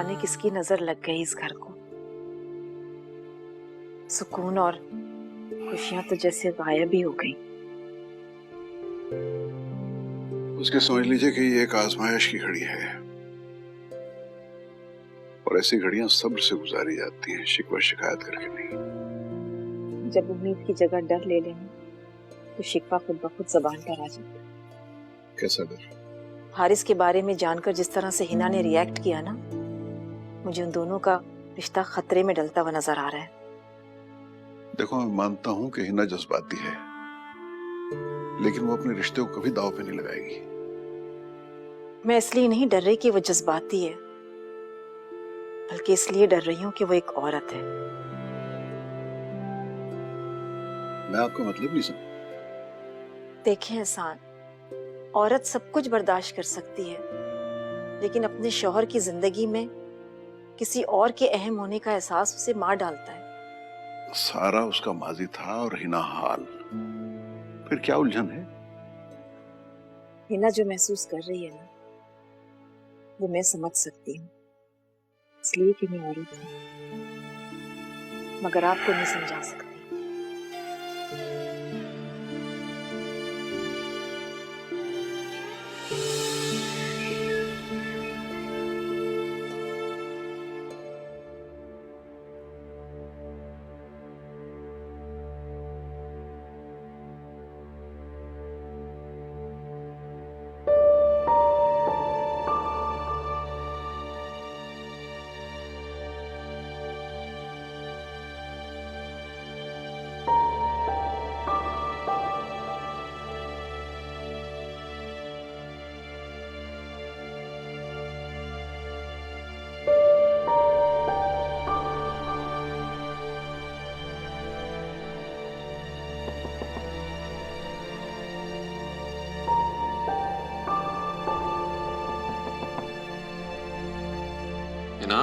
जाने किसकी नजर लग गई इस घर को। सुकून और खुशियां तो जैसे गायब ही हो गई। उसके समझ लीजिए कि ये एक आजमाइश की घड़ी है और ऐसी घड़ियां सब्र से गुजारी जाती हैं, शिकवा शिकायत करके नहीं। जब उम्मीद की जगह डर ले लें तो शिकवा खुद ब खुद जबान पर आ जाता है। कैसा डर? हारिस के बारे में जानकर जिस तरह से हिना ने रिएक्ट किया ना, मुझे उन दोनों का रिश्ता खतरे में डलता हुआ नजर आ रहा है। देखो, मैं मानता हूं कि हिना जज्बाती है, लेकिन वो अपने रिश्ते को कभी दांव पे नहीं लगाएगी। मैं इसलिए नहीं डर रही कि वो जज्बाती है, बल्कि इसलिए डर रही हूं कि वो एक औरत है। मैं आपका मतलब नहीं समझ। देखें एहसान, औरत सब कुछ बर्दाश्त कर सकती है, लेकिन अपने शौहर की जिंदगी में किसी और के अहम होने का एहसास उसे मार डालता है। सारा उसका माजी था और हिना हाल, फिर क्या उलझन है? हिना जो महसूस कर रही है ना, वो मैं समझ सकती हूँ, इसलिए कि मैं औरत हूँ, मगर आपको नहीं समझा सकती। हिना,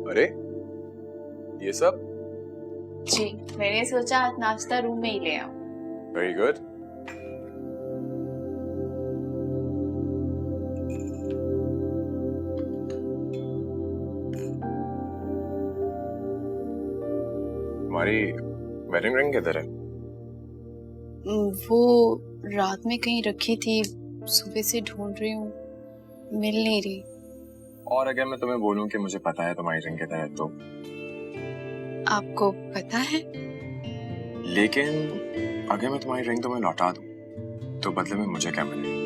अरे ये सब? जी, मैंने सोचा आज नाश्ता रूम में ही ले आऊं। Very good. तुम्हारी वेडिंग रिंग किधर है? वो रात में कहीं रखी थी, सुबह से ढूंढ रही हूँ, मिल नहीं रही। और अगर मैं तुम्हें बोलूं कि मुझे पता है तुम्हारी रिंग किधर है तो? आपको पता है? लेकिन अगर मैं तुम्हारी रिंग तुम्हें लौटा दूं तो बदले में मुझे क्या मिलेगा?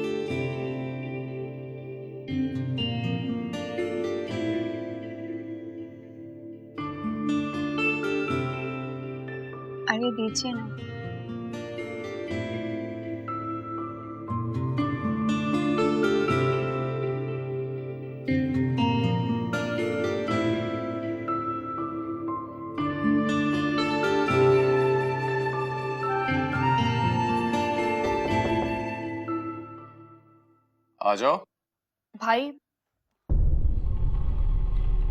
अरे दीजिए ना। आ जाओ। भाई,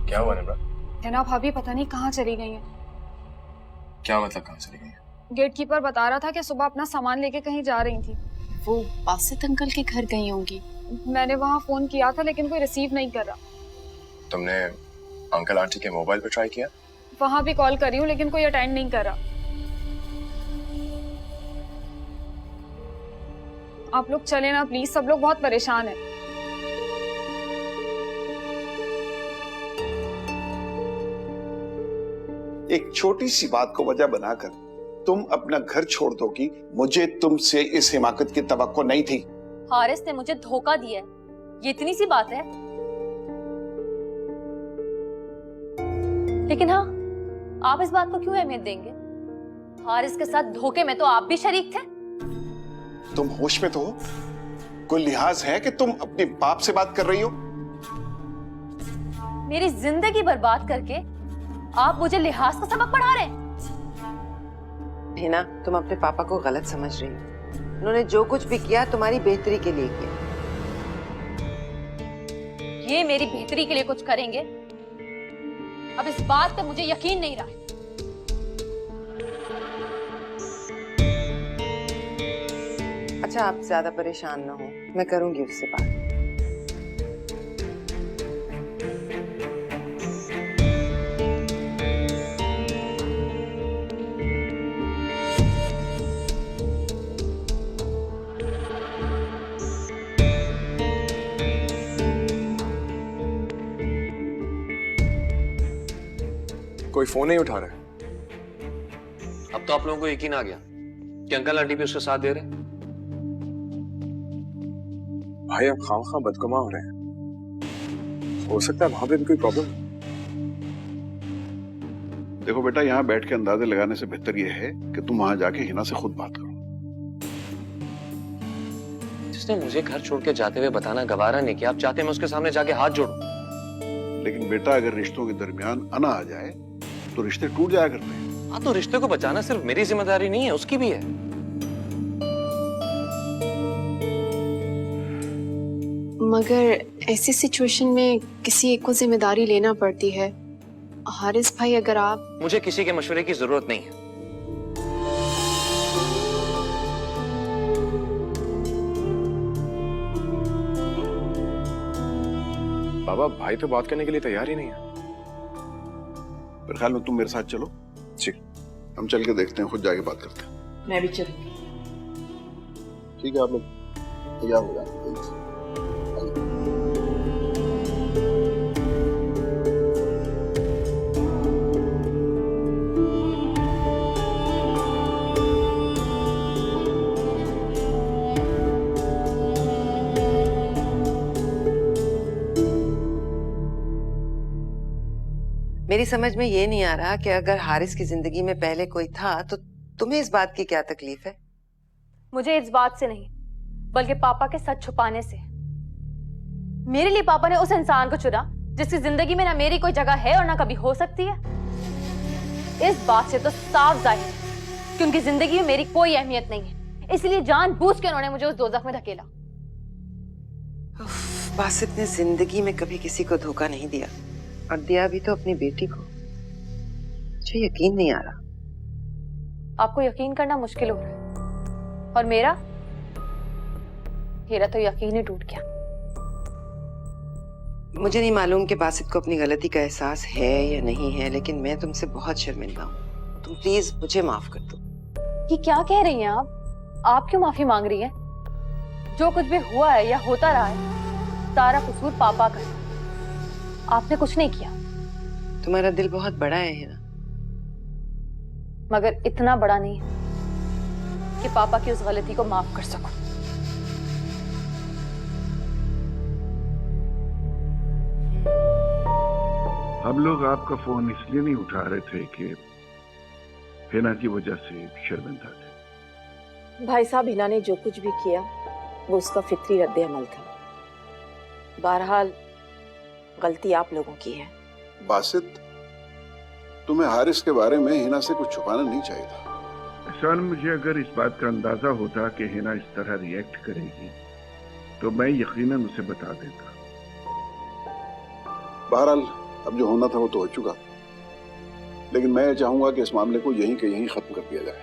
क्या हुआ निम्रा? हिना भाभी पता नहीं कहाँ चली गई हैं। क्या मतलब कहाँ चली गई है? गेटकीपर बता रहा था कि सुबह अपना सामान लेके कहीं जा रही थी। वो बासित अंकल के घर गई होंगी। मैंने वहाँ फोन किया था लेकिन कोई रिसीव नहीं कर रहा। तुमने अंकल आंटी के मोबाइल पे ट्राई किया? वहाँ भी कॉल करी हूँ लेकिन कोई अटेंड नहीं कर रहा। आप लोग चले ना प्लीज, सब लोग बहुत परेशान हैं। एक छोटी सी बात को वजह बनाकर तुम अपना घर छोड़ दोगी, मुझे तुमसे इस हिमाकत की तवक्को नहीं थी। हारिस ने मुझे धोखा दिया है, ये इतनी सी बात है। लेकिन हाँ, आप इस बात को क्यों अहमियत देंगे? हारिस के साथ धोखे में तो आप भी शरीक थे। तुम होश में तो हो? कोई लिहाज है कि तुम अपने बाप से बात कर रही हो? मेरी जिंदगी बर्बाद करके आप मुझे लिहाज का सबक पढ़ा रहे हैं? हिना, तुम अपने पापा को गलत समझ रही हो। उन्होंने जो कुछ भी किया तुम्हारी बेहतरी के लिए किया। ये मेरी बेहतरी के लिए कुछ करेंगे? अब इस बात पे मुझे यकीन नहीं रहा है। अच्छा, आप ज्यादा परेशान ना हो, मैं करूंगी उससे बात। कोई फोन नहीं उठा रहा है। अब तो आप लोगों को यकीन आ गया कि अंकल आंटी भी उसका साथ दे रहे हैं। भाई आप खामखा बदगुमा हो रहे हैं। हो सकता है वहां पे भी कोई प्रॉब्लम। देखो बेटा, यहाँ बैठ के अंदाजे लगाने से बेहतर यह है कि तुम वहां जाके हिना से खुद बात करो। जिसने मुझे घर छोड़ के जाते हुए बताना गवारा नहीं किया, आप चाहते मैं उसके सामने जाके हाथ जोड़ूं? लेकिन बेटा, अगर रिश्तों के दरमियान अना आ जाए तो रिश्ते टूट जाया करते हैं। हाँ, तो रिश्ते को बचाना सिर्फ मेरी जिम्मेदारी नहीं है, उसकी भी है। मगर ऐसी सिचुएशन में किसी एक को जिम्मेदारी लेना पड़ती है। हारिस भाई, अगर आप... मुझे किसी के मशवरे की जरूरत नहीं है। बाबा, भाई तो बात करने के लिए तैयार ही नहीं है। मेरे ख्याल में तुम मेरे साथ चलो। जी। हम चल के देखते हैं, खुद जाके बात करते हैं। मैं भी चलूंगी। ठीक है, आप लोग तैयार हो जाए। मेरी समझ में ये नहीं आ रहा कि अगर हारिस की जिंदगी में पहले कोई था तो तुम्हें इस बात की क्या तकलीफ है? मुझे इस बात से नहीं, बल्कि पापा के सच छुपाने से। मेरे लिए पापा ने उस इंसान को चुना जिसकी जिंदगी में ना मेरी कोई जगह है और ना कभी हो सकती है। इस बात से तो साफ जाहिर है कि उनकी जिंदगी में मेरी कोई अहमियत नहीं है, इसलिए जानबूझ के उन्होंने मुझे उस दोज़ख में धकेला। बासित ने जिंदगी में कभी किसी को धोखा नहीं दिया, और दिया भी तो अपनी बेटी को। मुझे यकीन नहीं आ रहा। आपको यकीन करना मुश्किल हो रहा है, और मेरा तो यकीन ही टूट गया। मुझे नहीं मालूम कि बासित को अपनी गलती का एहसास है या नहीं है, लेकिन मैं तुमसे बहुत शर्मिंदा हूँ। तुम प्लीज मुझे माफ कर दो। ये क्या कह रही हैं आप? आप क्यों माफी मांग रही हैं? जो कुछ भी हुआ है या होता रहा है, सारा कसूर पापा का है। आपने कुछ नहीं किया। तुम्हारा दिल बहुत बड़ा है ना, मगर इतना बड़ा नहीं है कि पापा की उस गलती को माफ कर सकूं। हम लोग आपका फोन इसलिए नहीं उठा रहे थे कि हिना की वजह से शर्मिंदा थे। भाई साहब, हिना ने जो कुछ भी किया वो उसका फितरी रद्द अमल था। बहरहाल गलती आप लोगों की है। बासित, तुम्हें हारिस के बारे में हिना से कुछ छुपाना नहीं चाहिए था। एहसान, मुझे अगर इस बात का अंदाजा होता कि हिना इस तरह रिएक्ट करेगी तो मैं यकीनन उसे बता देता। बहरहाल अब जो होना था वो तो हो चुका, लेकिन मैं चाहूंगा कि इस मामले को यहीं के यहीं खत्म कर दिया जाए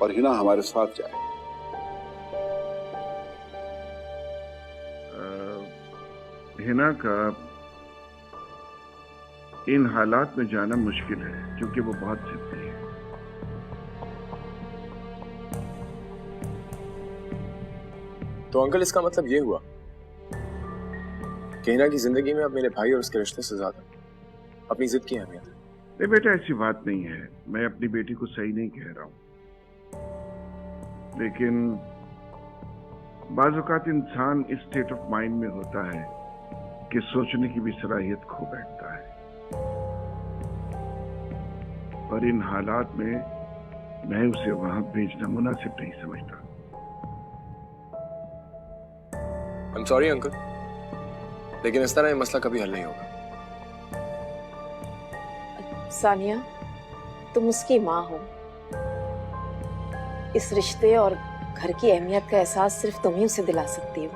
और हिना हमारे साथ जाए। हिना का इन हालात में जाना मुश्किल है क्योंकि वो बहुत जिद्दी है। तो अंकल, इसका मतलब ये हुआ कि हिना की जिंदगी में अब मेरे भाई और उसके रिश्ते से ज्यादा अपनी जिद की अहमियत है। नहीं बेटा, ऐसी बात नहीं है। मैं अपनी बेटी को सही नहीं कह रहा हूं, लेकिन बाज़ औक़ात इंसान इस स्टेट ऑफ माइंड में होता है कि सोचने की भी सलाहियत खो बैठता है, और इन हालात में मैं उसे वहां भेजना मुनासिब नहीं समझता। I'm sorry अंकल, लेकिन इस तरह ये मसला कभी हल नहीं होगा। सानिया, तुम उसकी माँ हो। इस रिश्ते और घर की अहमियत का एहसास सिर्फ तुम ही उसे दिला सकती हो।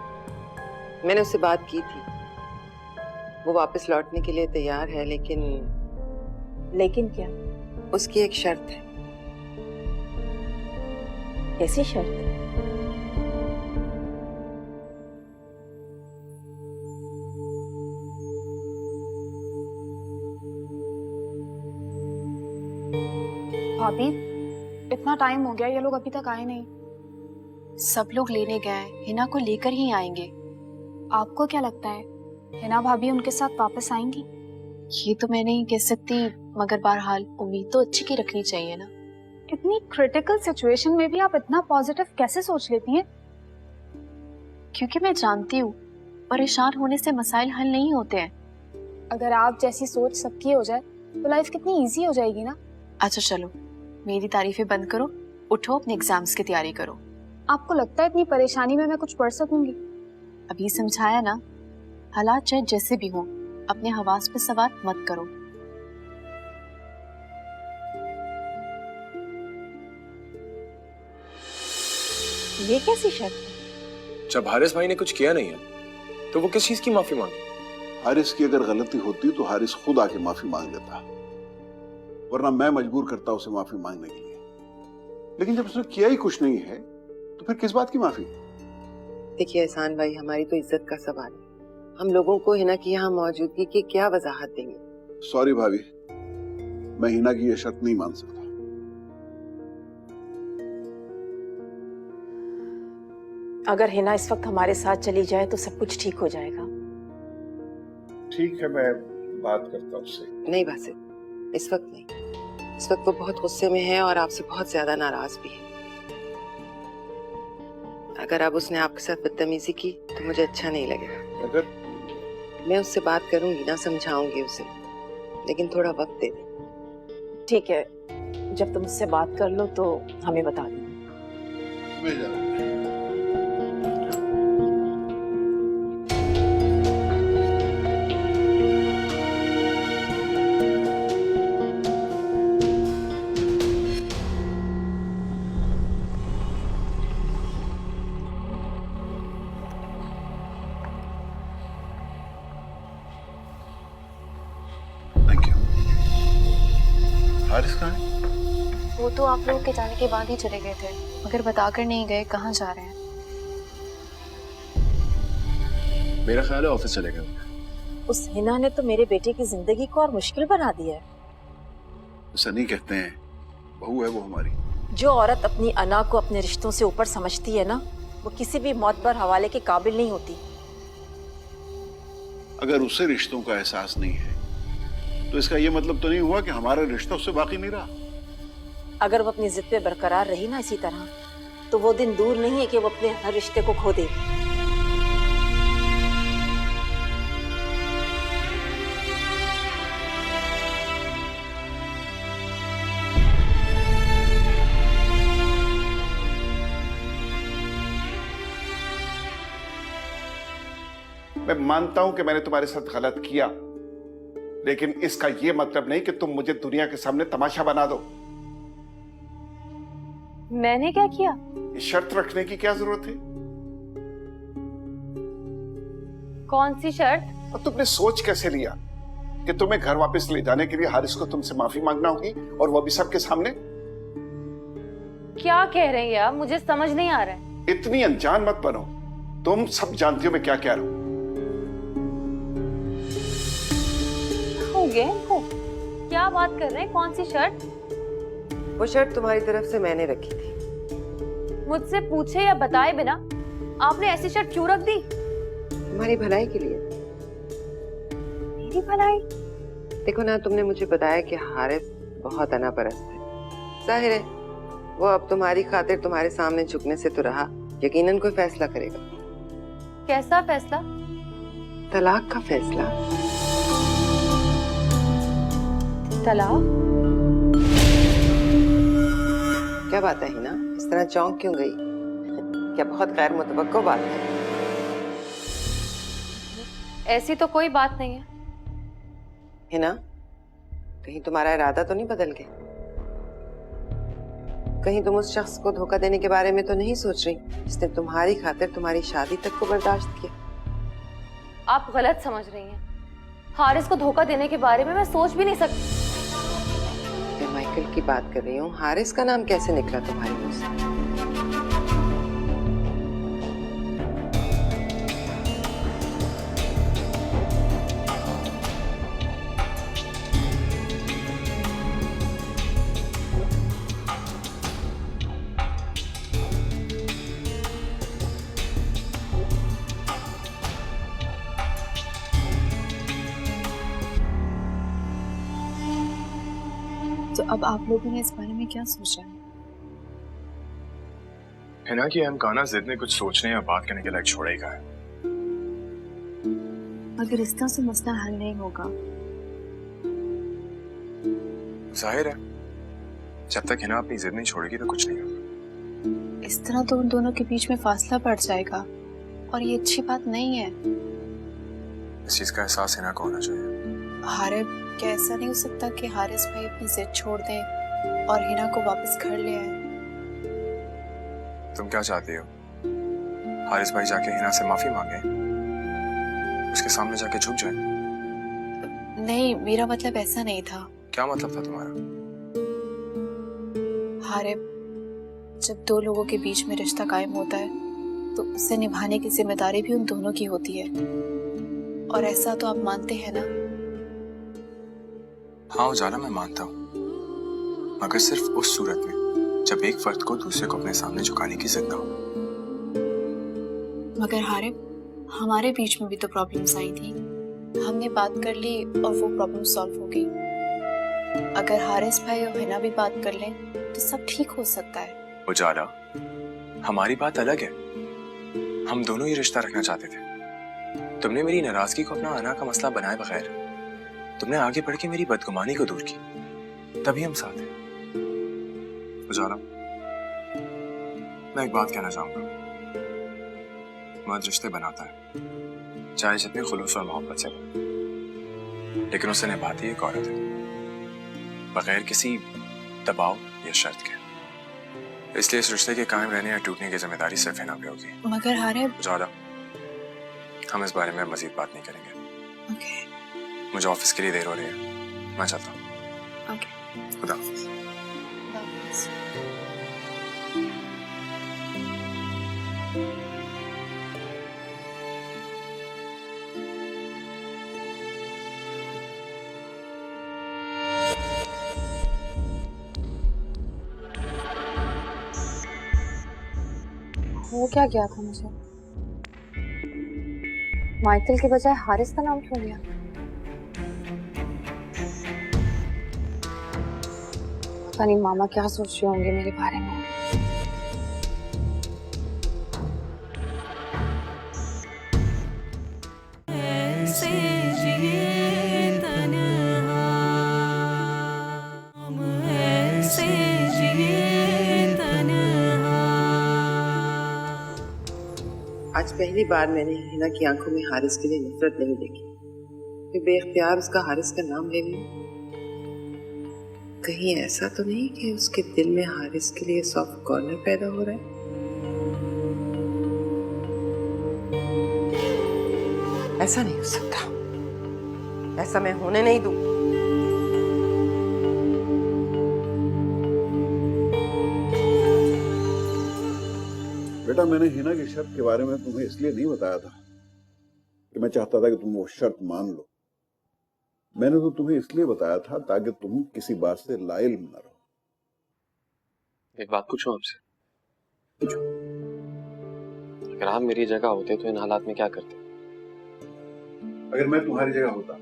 मैंने उससे बात की थी, वो वापस लौटने के लिए तैयार है, लेकिन क्या? उसकी एक शर्त है। कैसी शर्त? भाभी, इतना टाइम हो गया, ये लोग अभी तक आए नहीं। सब लोग लेने गए, हिना को लेकर ही आएंगे। आपको क्या लगता है हिना भाभी उनके साथ वापस आएंगी? ये तो मैं नहीं कह सकती, मगर बहरहाल उम्मीद तो अच्छी की रखनी चाहिए ना। इतनी क्रिटिकल सिचुएशन में भी आप इतना पॉजिटिव कैसे सोच लेती हैं? क्योंकि मैं जानती हूँ परेशान होने से मसाइल हल नहीं होते हैं। अगर आप जैसी सोच सबकी हो जाए तो लाइफ कितनी इजी हो जाएगी ना। अच्छा चलो, मेरी तारीफें बंद करो, उठो अपने एग्जाम्स की तैयारी करो। आपको लगता है इतनी परेशानी में मैं कुछ पढ़ सकूंगी? अभी समझाया ना, हालात चाहे जैसे भी हो, अपने हवास पे सवार मत करो। ये कैसी शर्त है? जब हारिस भाई ने कुछ किया नहीं है तो वो किस चीज की माफी मांगे? हारिस की अगर गलती होती तो हारिस खुद आके माफी मांग लेता, वरना मैं मजबूर करता उसे माफी मांगने के लिए। लेकिन जब उसने किया ही कुछ नहीं है तो फिर किस बात की माफी? देखिए एहसान भाई, हमारी तो इज्जत का सवाल है। हम लोगों को हिना की यहाँ मौजूदगी की क्या वजाहत देंगे? सॉरी भाभी, मैं हिना की ये शर्त नहीं मान सकता। अगर हिना इस वक्त हमारे साथ चली जाए तो सब कुछ ठीक हो जाएगा। ठीक है, मैं बात करता हूँ उससे। नहीं बासित, इस वक्त नहीं। इस वक्त वो बहुत गुस्से में है और आपसे बहुत ज्यादा नाराज भी है। अगर अब उसने आपके साथ बदतमीजी की तो मुझे अच्छा नहीं लगेगा। अगर मैं उससे बात करूंगी ना, समझाऊंगी उसे, लेकिन थोड़ा वक्त दे दे। ठीक है, जब तुम उससे बात कर लो तो हमें बता देना। मैं जा रहा हूँ। हारिस कहाँ है? वो तो आप लोगों के जाने के बाद ही चले गए थे, मगर बताकर नहीं गए कहाँ जा रहे हैं। मेरा ख्याल है ऑफिस चले गए। उस हिना ने तो मेरे बेटे की जिंदगी को और मुश्किल बना दिया है। ऐसा नहीं कहते हैं, बहू है वो हमारी। जो औरत अपनी अना को अपने रिश्तों से ऊपर समझती है ना, वो किसी भी मौतबर हवाले के काबिल नहीं होती। अगर उसे रिश्तों का एहसास नहीं है तो इसका ये मतलब तो नहीं हुआ कि हमारा रिश्ता उससे बाकी नहीं रहा। अगर वो अपनी जिद पे बरकरार रही ना इसी तरह, तो वो दिन दूर नहीं है कि वो अपने हर रिश्ते को खो दे। मैं मानता हूं कि मैंने तुम्हारे साथ गलत किया, लेकिन इसका यह मतलब नहीं कि तुम मुझे दुनिया के सामने तमाशा बना दो। मैंने क्या किया? ये शर्त रखने की क्या जरूरत है? कौन सी शर्त? और तुमने सोच कैसे लिया कि तुम्हें घर वापस ले जाने के लिए हारिस को तुमसे माफी मांगना होगी, और वो भी सबके सामने? क्या कह रहे हैं आप? मुझे समझ नहीं आ रहा है। इतनी अनजान मत बनो, तुम सब जानती हो मैं क्या कह रहा हूं। हो गया इनको? क्या बात कर रहे हैं? कौन सी शर्त? वो शर्त तुम्हारी तरफ से मैंने रखी थी। मुझसे पूछे या बताए बिना आपने ऐसी शर्त क्यों रख दी? तुम्हारी भलाई के लिए। मेरी भलाई? देखो ना, तुमने मुझे बताया कि हारिस बहुत अनापरस्त है। जाहिर है वो अब तुम्हारी खातिर तुम्हारे सामने झुकने से तो रहा, यकीनन कोई फैसला करेगा। कैसा फैसला? तलाक का फैसला। तलाक? क्या बात है हिना, इस तरह चौंक क्यों गई? क्या बहुत गैर मुतवक्को बात है? ऐसी तो कोई बात नहीं है। हिना, कहीं तुम्हारा इरादा तो नहीं बदल गया? कहीं तुम उस शख्स को धोखा देने के बारे में तो नहीं सोच रही जिसने तुम्हारी खातिर तुम्हारी शादी तक को बर्दाश्त किया? आप गलत समझ रही हैं। हारिस को धोखा देने के बारे में मैं सोच भी नहीं सकती। मैं माइकल की बात कर रही हूँ। हारिस का नाम कैसे निकला तुम्हारे मुंह से? तो अब आप लोगों ने इस बारे में क्या सोचा है ना कि हमकाना जिद ने कुछ सोचने या बात करने के लायक छोड़ा ही है। अगर इस तरह से मसला हल नहीं होगा, जाहिर है जब तक हिना अपनी जिद नहीं छोड़ेगी तो कुछ नहीं होगा। इस तरह तो उन दोनों के बीच में फासला बढ़ जाएगा और ये अच्छी बात नहीं है। इस चीज का एहसास हिना को होना चाहिए। हारिब, क्या ऐसा नहीं हो सकता कि हारिस भाई अपनी जिद छोड़ दें और हिना को वापस घर ले आए? तुम क्या चाहती हो? हारिस भाई जाके हिना से माफी मांगे, उसके सामने जाके झुक जाए? नहीं, मेरा मतलब ऐसा नहीं था। क्या मतलब था तुम्हारा? हारिब, जब दो लोगों के बीच में रिश्ता कायम होता है तो उसे निभाने की जिम्मेदारी भी उन दोनों की होती है, और ऐसा तो आप मानते हैं ना? हाँ उजाला, मैं मानता हूँ, मगर सिर्फ उस सूरत में जब एक फर्द को दूसरे को अपने सामने झुकाने की जिद ना हो। मगर हारिब, हमारे बीच में भी तो प्रॉब्लम्स आई थी। हमने बात कर ली और वो प्रॉब्लम सॉल्व हो गई। अगर हारिस भाई और हिना भी बात कर लें तो सब ठीक हो सकता है। उजाला, हमारी बात अलग है। हम दोनों ये रिश्ता रखना चाहते थे। तुमने मेरी नाराजगी को अपना आना का मसला बनाए बगैर तुमने आगे बढ़ के मेरी बदगुमानी को दूर की, तभी हम साथ हैं। उजाला, मैं एक बात कहना चाहूंगा। मर्द रिश्ते बनाता है, चाहे जितने खुलूस और मोहब्बत से, लेकिन उसे निभाती एक औरत है, बगैर किसी दबाव या शर्त के। इसलिए इस रिश्ते के कायम रहने या टूटने की जिम्मेदारी सिर्फ हिना पे होगी। मगर हारिब, उजाला, हम इस बारे में मजीद बात नहीं करेंगे। ओके। मुझे ऑफिस के लिए देर हो रही है, मैं चलता हूँ। ओके। खुदा हाफिज। हो क्या गया था मुझे? माइकल के बजाय हारिस का नाम क्यों लिया? पता नहीं मामा क्या सोच रहे होंगे मेरे बारे में। आज पहली बार मैंने हिना की आंखों में हारिस के लिए नफरत नहीं देखी। मैं बेख्तियार उसका हारिस का नाम ले ली। कहीं ऐसा तो नहीं कि उसके दिल में हारिस के लिए सॉफ्ट कॉर्नर पैदा हो रहा है? ऐसा नहीं हो सकता, ऐसा मैं होने नहीं दूं। बेटा, मैंने हिना की शर्त के बारे में तुम्हें इसलिए नहीं बताया था कि मैं चाहता था कि तुम वो शर्त मान लो। मैंने तो तुम्हें इसलिए बताया था ताकि तुम किसी बात से लाइल न रहो। एक बात पूछूं आपसे? पूछो। अगर आप मेरी जगह होते तो इन हालात में क्या करते? अगर मैं तुम्हारी जगह होता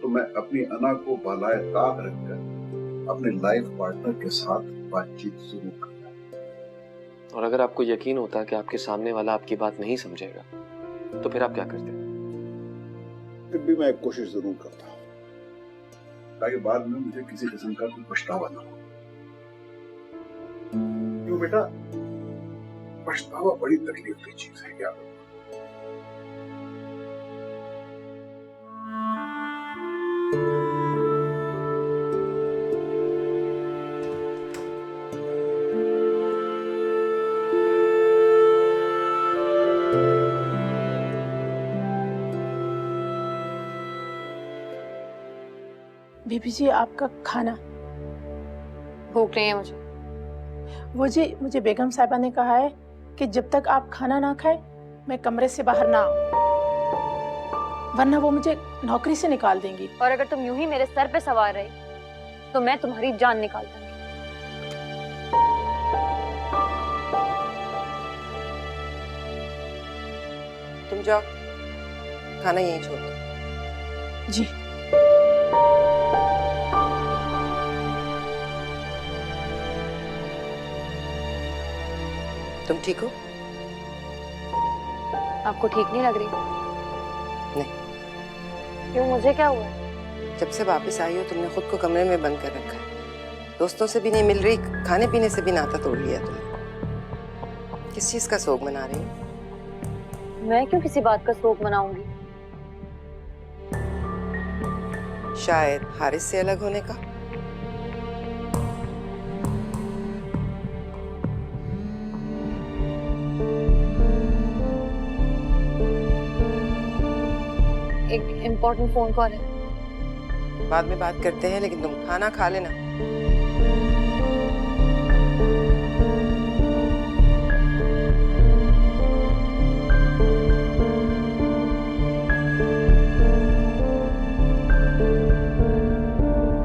तो मैं अपनी अना को बालाए ताक रखकर अपने लाइफ पार्टनर के साथ बातचीत शुरू करता। और अगर आपको यकीन होता कि आपके सामने वाला आपकी बात नहीं समझेगा तो फिर आप क्या करते? फिर भी मैं एक कोशिश जरूर करता ताकि बाद में मुझे किसी किस्म का कोई पछतावा ना हो। क्यों बेटा, पछतावा बड़ी तकलीफ की चीज है क्या? बीबी जी आपका खाना। भूख नहीं है मुझे। वो जी मुझे बेगम साहिबा ने कहा है कि जब तक आप खाना ना खाए मैं कमरे से बाहर ना आऊं, वरना वो मुझे नौकरी से निकाल देंगी। और अगर तुम यूं ही मेरे सर पे सवार रही तो मैं तुम्हारी जान निकाल दूंगी। तुम जाओ, खाना यहीं छोड़ दो। जी। तुम ठीक हो? आपको ठीक नहीं लग रही? नहीं। क्यों, मुझे क्या हुआ? जब से वापस आई हो तुमने खुद को कमरे में बंद कर रखा है, दोस्तों से भी नहीं मिल रही, खाने पीने से भी नाता तोड़ लिया तुमने। किस चीज का शोक मना रही हो? मैं क्यों किसी बात का शोक मनाऊंगी? शायद हारिस से अलग होने का। एक इम्पोर्टेंट फोन कॉल है। बाद में बात करते हैं, लेकिन तुम खाना खा लेना।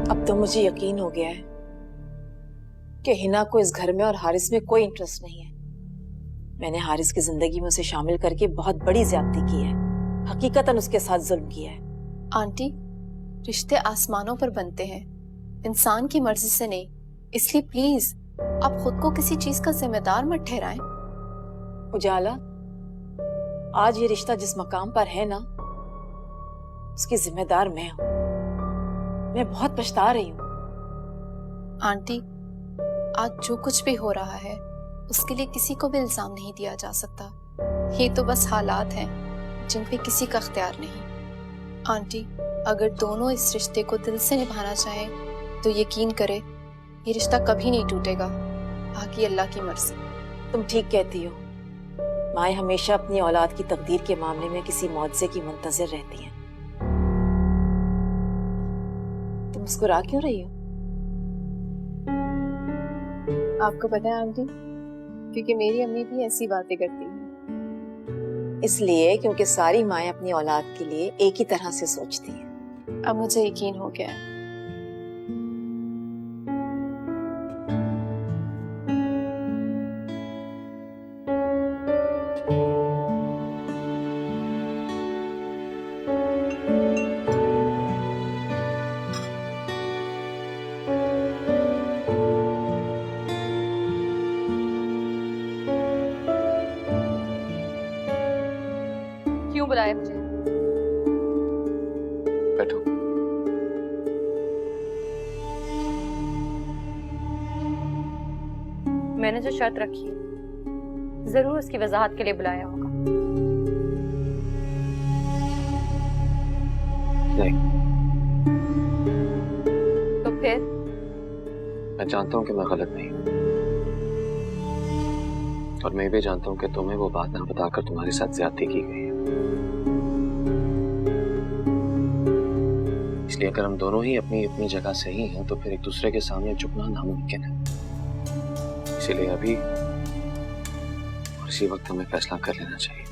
अब तो मुझे यकीन हो गया है कि हिना को इस घर में और हारिस में कोई इंटरेस्ट नहीं है। मैंने हारिस की जिंदगी में उसे शामिल करके बहुत बड़ी ज्यादती की है, हकीकतन उसके साथ जुल्म किया है। आंटी, रिश्ते आसमानों पर बनते हैं, इंसान की मर्जी से नहीं। इसलिए प्लीज आप खुद को किसी चीज का जिम्मेदार मत ठहराएं। उजाला, आज ये रिश्ता जिस मकाम पर है ना, उसकी जिम्मेदार मैं हूं। मैं बहुत पछता रही हूं। आंटी, आज जो कुछ भी हो रहा है उसके लिए किसी को भी इल्जाम नहीं दिया जा सकता। ये तो बस हालात हैं जिन पे किसी का इख्तियार नहीं। आंटी, अगर दोनों इस रिश्ते को दिल से निभाना चाहें तो यकीन करें ये रिश्ता कभी नहीं टूटेगा। बाकी अल्लाह की मर्जी। तुम ठीक कहती हो। माएं हमेशा अपनी औलाद की तकदीर के मामले में किसी मुआवजे की मुंतजिर रहती हैं। तुम मुस्कुरा क्यों रही हो? आपको पता है आंटी, क्योंकि मेरी अम्मी भी ऐसी बातें करती हैं। इसलिए क्योंकि सारी माएं अपनी औलाद के लिए एक ही तरह से सोचती हैं। अब मुझे यकीन हो गया है। क्यों बुलाया मुझे? बैठो। मैंने जो शर्त रखी है, जरूर उसकी वजाहत के लिए बुलाया होगा। नहीं। तो फिर? मैं जानता हूं कि मैं गलत नहीं हूं, और मैं भी जानता हूं कि तुम्हें वो बात ना बताकर तुम्हारे साथ ज्यादती की गई है। इसलिए अगर हम दोनों ही अपनी अपनी जगह सही हैं तो फिर एक दूसरे के सामने झुकना नामुमकिन है। इसीलिए अभी और इसी वक्त हमें फैसला कर लेना चाहिए।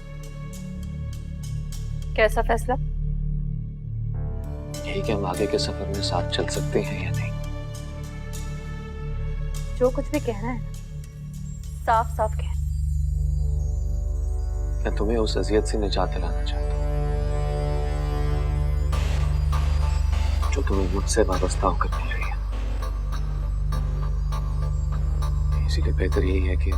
कैसा फैसला? यही कि हम आगे के सफर में साथ चल सकते हैं या नहीं। जो कुछ भी कहना है साफ साफ कह। मैं तुम्हें उस अजियत से निजात दिलाना चाहता हूँ जो तुम्हें मुझसे वाबस्ता होकर मिल रही है। इसीलिए बेहतर यही है कि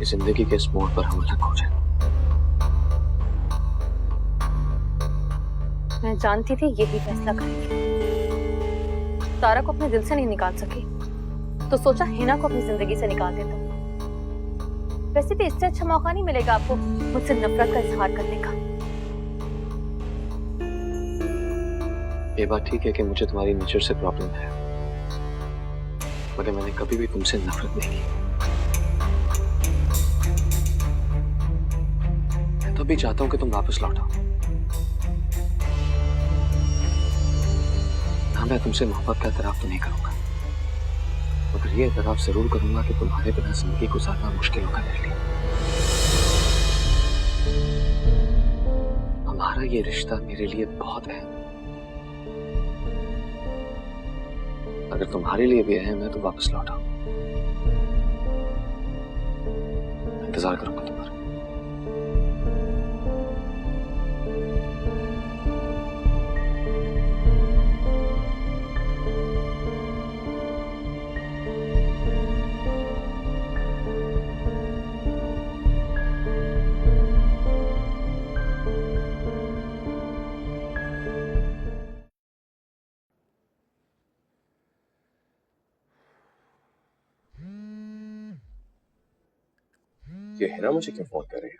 जिंदगी के इस मोड़ पर हम अलग हो जाए। मैं जानती थी यही फैसला करेंगे। तारा को अपने दिल से नहीं निकाल सकी तो सोचा हिना को अपनी जिंदगी से निकाल देता। वैसे भी इससे अच्छा मौका नहीं मिलेगा आपको मुझसे नफरत का इजहार करने का। ये बात ठीक है कि मुझे तुम्हारी नेचर से प्रॉब्लम है, मगर मैंने कभी भी तुमसे नफरत नहीं की। मैं तो भी चाहता हूं कि तुम वापस लौट आओ, हिना, मैं तुमसे मोहब्बत का एतराफ तो नहीं करूंगा, मगर ये एतराफ जरूर करूंगा कि तुम्हारे बिना जिंदगी गुजारना मुश्किल होगा मेरे लिए। हमारा ये रिश्ता मेरे लिए बहुत अहम है। अगर तुम्हारे लिए भी अहम है तो वापस लौट आओ, इंतजार करूंगा तुम्हारा। ये हिना मुझे क्यों फोन कर रही है?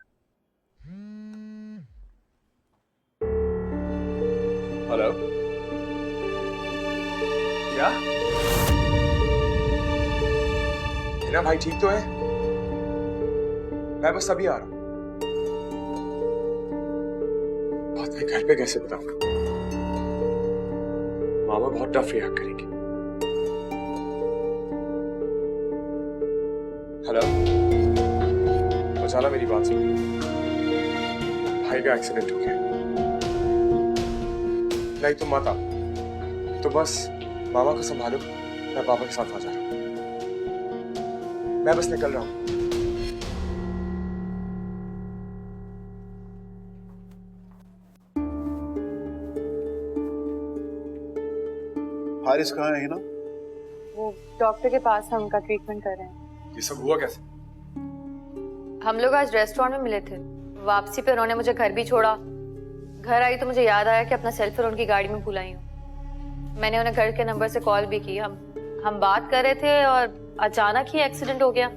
हेलो, क्या हिना भाई ठीक तो है? मैं बस अभी आ रहा हूं। बात मैं घर पे कैसे बताऊंगा? मामा बहुत टफ रिएक्ट करेंगी। हेलो, उजाला मेरी बात सुन, भाई का एक्सीडेंट हो गया। नहीं तुम मत आओ, तो बस मामा को संभालो, मैं पापा के साथ आ जा रहा हूं। मैं बस निकल रहा हूं। हारिस कहाँ है हिना? वो डॉक्टर के पास है, उनका ट्रीटमेंट कर रहे हैं। ये सब हुआ कैसे? हम लोग आज रेस्टोरेंट में मिले थे, वापसी पे उन्होंने मुझे घर भी छोड़ा। घर आई तो मुझे याद आया कि अपना सेल फोन उनकी गाड़ी में भुलाई हूँ। मैंने उन्हें घर के नंबर से कॉल भी की। हम बात कर रहे थे और अचानक ही एक्सीडेंट हो गया।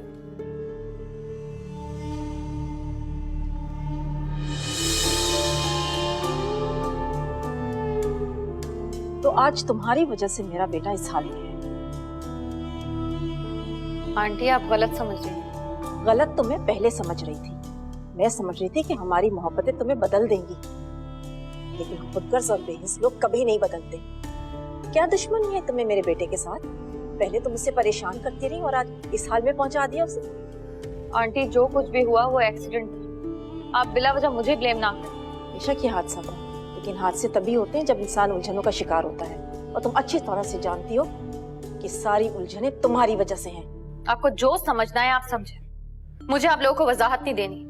तो आज तुम्हारी वजह से मेरा बेटा इस हाल में है। आंटी आप गलत समझ रही हैं। गलत तो मैं पहले समझ रही थी। मैं समझ रही थी कि हमारी मोहब्बतें तुम्हें बदल देंगी, लेकिन खुदगर्ज और बेहिस लोग कभी नहीं बदलते। क्या दुश्मनी है तुम्हें मेरे बेटे के साथ? पहले तुम मुझसे परेशान करती रही और आज इस हाल में पहुंचा दिया उसे। आंटी जो कुछ भी हुआ वो एक्सीडेंट, आप बिला वजह मुझे ब्लेम ना करें। बेशक ये हादसा था, लेकिन हादसे तभी होते हैं जब इंसान उलझनों का शिकार होता है, और तुम अच्छी तरह से जानती हो कि सारी उलझनें तुम्हारी वजह से हैं। आपको जो समझना है आप समझे, मुझे आप लोगों को वजाहत नहीं देनी।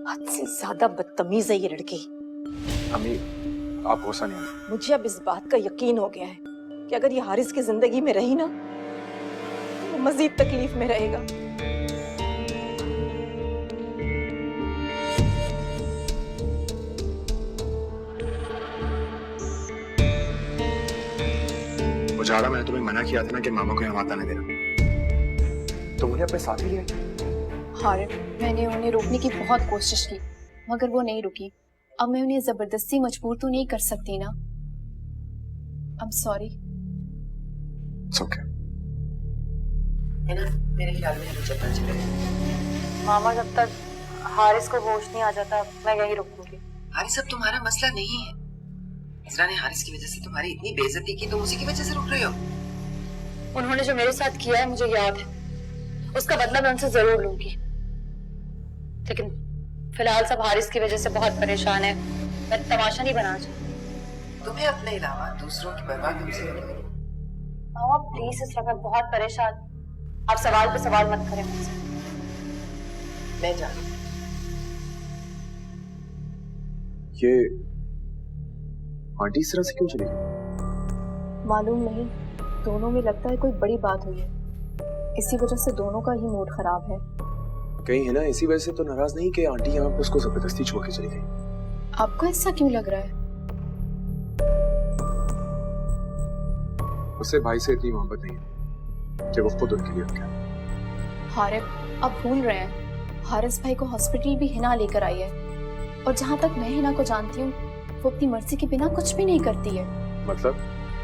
हद से ज्यादा बदतमीज है ये लड़की। अम्मी आप गुस्सा नहीं आना। मुझे अब इस बात का यकीन हो गया है कि अगर ये हारिस की जिंदगी में रही ना, तो वो मजीद तकलीफ में रहेगा। उजाला, मैंने तुम्हें मना किया था ना कि मामा को यहाँ माता नहीं देना। तुम उन्हें अपने साथ ही लिया? हाँ, मैंने उन्हें रोकने की बहुत कोशिश की, मगर वो नहीं रुकी। अब मैं उन्हें जबरदस्ती मजबूर तो नहीं कर सकती ना। I'm sorry। It's okay। है ना, मेरे ख्याल में हमें चलना चाहिए। मामा जब तक हारिस को होश नहीं आ जाता मैं यही रुकूंगी। हारिस अब तुम्हारा मसला नहीं है। इज़रा ने हारिस की वजह से तुम्हारी इतनी बेइज्जती की, तुम उसी की वजह से रुक रहे हो। उन्होंने जो मेरे साथ किया है मुझे याद है, उसका बदला मैं उनसे जरूर लूंगी। लेकिन फिलहाल सब हारिस की वजह से बहुत परेशान है। मैं तमाशा नहीं बनाना चाहती। तुम्हें अपने अलावा दूसरों की परवाह तुमसे नहीं है। मामा प्लीज, इस वक्त मैं बहुत परेशान। आप सवाल पे सवाल मत करें मुझसे। मैं जानती हूँ। ये आंटी इस तरह से क्यों चली गई? मालूम नहीं, दोनों में लगता है कोई बड़ी बात हुई है। इसी वजह से दोनों का ही मूड खराब है। कहीं है ना इसी वजह से तो नाराज नहीं कि आंटी यहाँ पे उसको जबरदस्ती छोड़ के चली गई? आपको ऐसा क्यों लग रहा है? उससे भाई से इतनी मोहब्बत नहीं है कि वो खुद उनके लिए रुक गया। हारिस, आप भूल रहे हैं, हारिस भाई को हॉस्पिटल भी हिना लेकर आई है, और जहाँ तक मैं हिना को जानती हूँ वो अपनी मर्जी के बिना कुछ भी नहीं करती है। मतलब?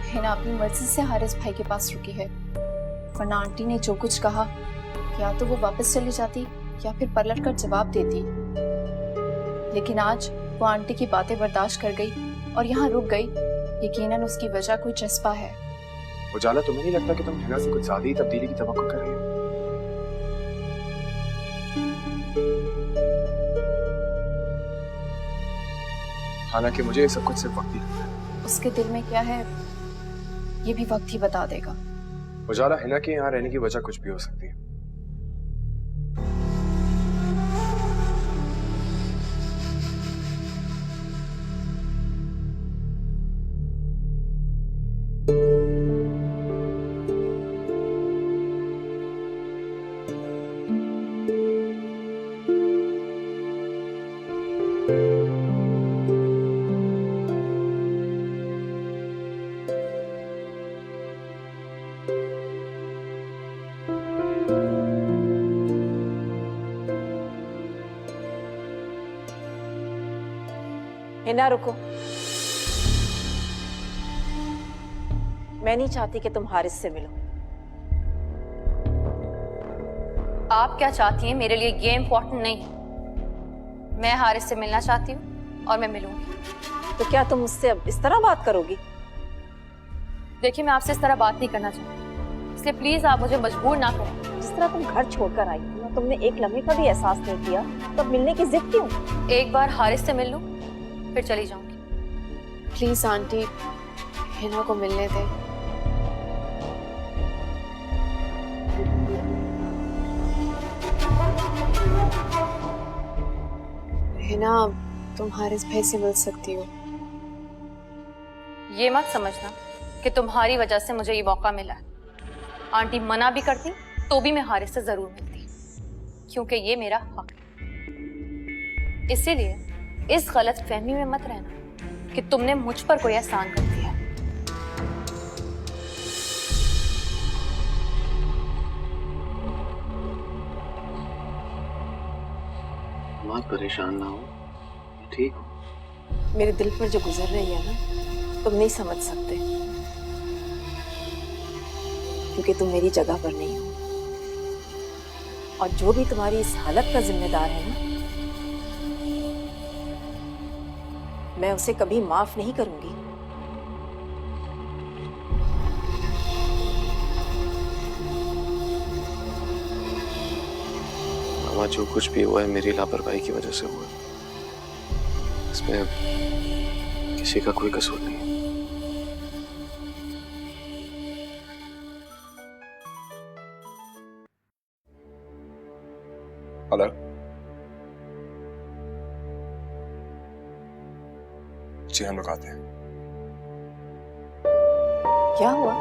हिना अपनी मर्जी से हारिस भाई के पास रुकी है, वरना आंटी ने जो कुछ कहा या तो वो वापस चली जाती या फिर पलट कर जवाब देती। लेकिन आज वो आंटी की बातें बर्दाश्त कर गई और यहाँ रुक गई, यकीनन उसकी वजह कोई जज्बा है। उजाला, तुम्हें नहीं लगता कि तुम हिना से कुछ ज्यादा ही तब्दीली की तवक्को कर रही हो? हालांकि मुझे ये सब कुछ सिर्फ वक्त ही लगता है। उसके दिल में क्या है ये भी वक्त ही बता देगा। उजाला, हिना के यहाँ रहने की वजह कुछ भी हो सकती है। हिना रुको, मैं नहीं चाहती कि तुम हारिस से मिलो। आप क्या चाहती हैं मेरे लिए ये इम्पोर्टेंट नहीं है। मैं हारिस से मिलना चाहती हूँ और मैं मिलूंगी। तो क्या तुम मुझसे अब इस तरह बात करोगी? देखिए, मैं आपसे इस तरह बात नहीं करना चाहती, इसलिए प्लीज आप मुझे मजबूर ना करें। जिस तरह तुम घर छोड़कर आई थी ना, तुमने एक लम्हे का भी एहसास नहीं किया, तो अब मिलने की जिद क्यों? एक बार हारिस से मिल लूं फिर चली जाऊंगी। प्लीज आंटी, हिना को मिलने दें। हिना, तुम हारिस भाई से मिल सकती हो। ये मत समझना कि तुम्हारी वजह से मुझे ये मौका मिला है। आंटी मना भी करती तो भी मैं हारिस से जरूर मिलती, क्योंकि ये मेरा हक है। इसीलिए इस गलत फहमी में मत रहना कि तुमने मुझ पर कोई एहसान कर दिया। मत परेशान ना हो, ठीक हो। मेरे दिल पर जो गुजर रही है ना, तुम नहीं समझ सकते, क्योंकि तुम मेरी जगह पर नहीं हो। और जो भी तुम्हारी इस हालत का जिम्मेदार है ना, मैं उसे कभी माफ नहीं करूंगी। मामा, जो कुछ भी हुआ है मेरी लापरवाही की वजह से हुआ है। इसमें किसी का कोई कसूर नहीं है। हेलो, जी हम लोग आते हैं। क्या हुआ?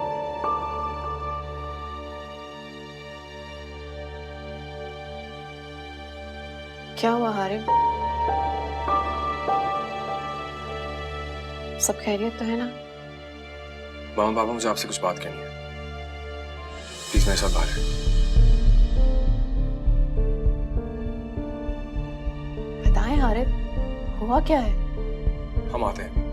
क्या हुआ हारिम? सब खैरियत तो है ना? मामा पापा, मुझे आपसे कुछ बात करनी है, प्लीज मेरे साथ बाहर है। बताएं हारिम, हुआ क्या है? हम आते हैं।